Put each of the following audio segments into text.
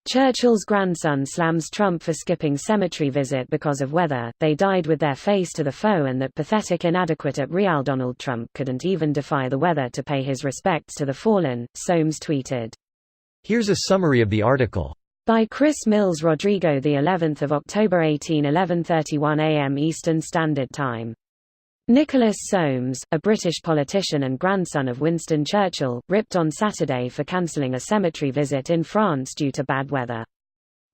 Churchill's grandson slams Trump for skipping cemetery visit because of weather. They died with their face to the foe, and that pathetic inadequate at real Donald Trump couldn't even defy the weather to pay his respects to the fallen, Soames tweeted. Here's a summary of the article. By Chris Mills Rodrigo, the 11th of October 11:31 a.m. Eastern Standard Time. Nicholas Soames, a British politician and grandson of Winston Churchill, ripped on Saturday for cancelling a cemetery visit in France due to bad weather.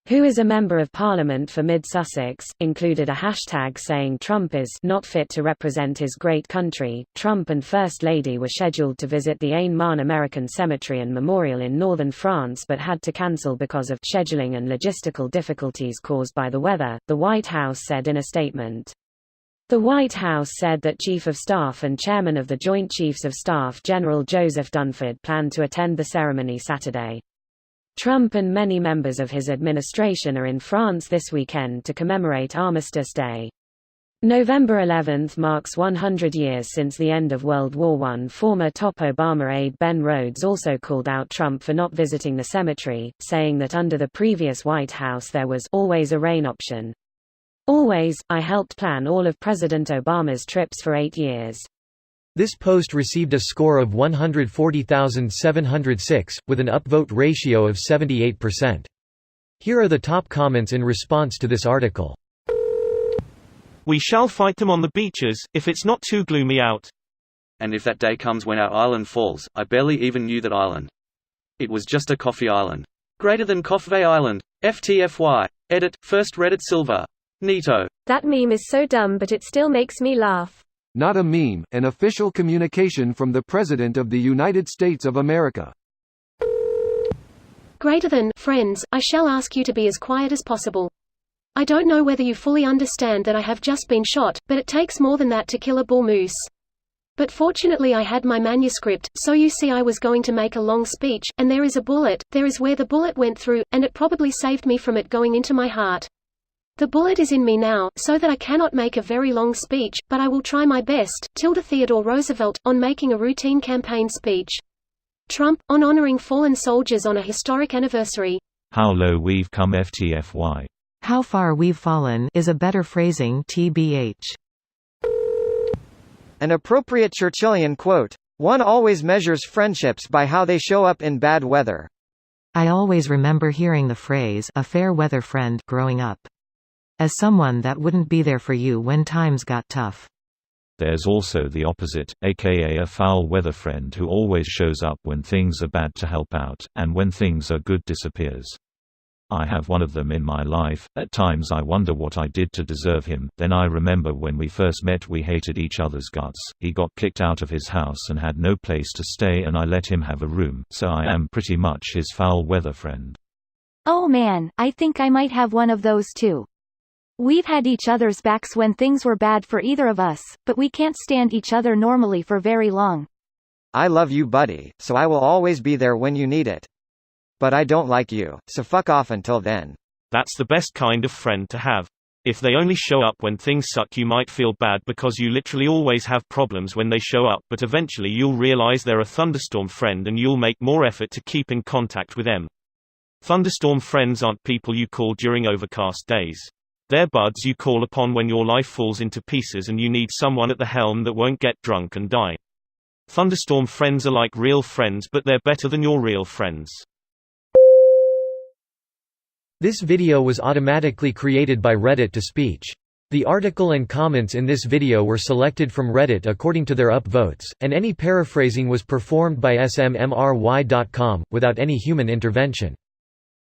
Who is a Member of Parliament for Mid-Sussex, included a hashtag saying Trump is not fit to represent his great country. Trump and First Lady were scheduled to visit the Ain Marne American Cemetery and Memorial in northern France but had to cancel because of scheduling and logistical difficulties caused by the weather, the White House said in a statement. The White House said that Chief of Staff and Chairman of the Joint Chiefs of Staff General Joseph Dunford planned to attend the ceremony Saturday. Trump and many members of his administration are in France this weekend to commemorate Armistice Day. November 11 marks 100 years since the end of World War I. Former top Obama aide Ben Rhodes also called out Trump for not visiting the cemetery, saying that under the previous White House there was always a rain option. Always, I helped plan all of President Obama's trips for 8 years. This post received a score of 140,706, with an upvote ratio of 78%. Here are the top comments in response to this article. We shall fight them on the beaches, if it's not too gloomy out. And if that day comes when our island falls, I barely even knew that island. It was just a coffee island. Greater than Coffee Island. FTFY. Edit, first Reddit Silver. Neato. That meme is so dumb but it still makes me laugh. Not a meme, an official communication from the President of the United States of America. Greater than, friends, I shall ask you to be as quiet as possible. I don't know whether you fully understand that I have just been shot, but it takes more than that to kill a bull moose. But fortunately I had my manuscript, so you see I was going to make a long speech, and there is a bullet, there is where the bullet went through, and it probably saved me from it going into my heart. The bullet is in me now, so that I cannot make a very long speech, but I will try my best. Theodore Roosevelt, on making a routine campaign speech. Trump, on honoring fallen soldiers on a historic anniversary. How low we've come FTFY. How far we've fallen is a better phrasing TBH. An appropriate Churchillian quote. One always measures friendships by how they show up in bad weather. I always remember hearing the phrase, a fair weather friend, growing up. As someone that wouldn't be there for you when times got tough. There's also the opposite, aka a foul weather friend who always shows up when things are bad to help out, and when things are good disappears. I have one of them in my life. At times I wonder what I did to deserve him. Then I remember when we first met we hated each other's guts. He got kicked out of his house and had no place to stay, and I let him have a room, so I am pretty much his foul weather friend. Oh man, I think I might have one of those too. We've had each other's backs when things were bad for either of us, but we can't stand each other normally for very long. I love you, buddy, so I will always be there when you need it. But I don't like you, so fuck off until then. That's the best kind of friend to have. If they only show up when things suck, you might feel bad because you literally always have problems when they show up, but eventually you'll realize they're a thunderstorm friend and you'll make more effort to keep in contact with them. Thunderstorm friends aren't people you call during overcast days. They're buds you call upon when your life falls into pieces and you need someone at the helm that won't get drunk and die. Thunderstorm friends are like real friends, but they're better than your real friends. This video was automatically created by Reddit to speech. The article and comments in this video were selected from Reddit according to their upvotes, and any paraphrasing was performed by smmry.com, without any human intervention.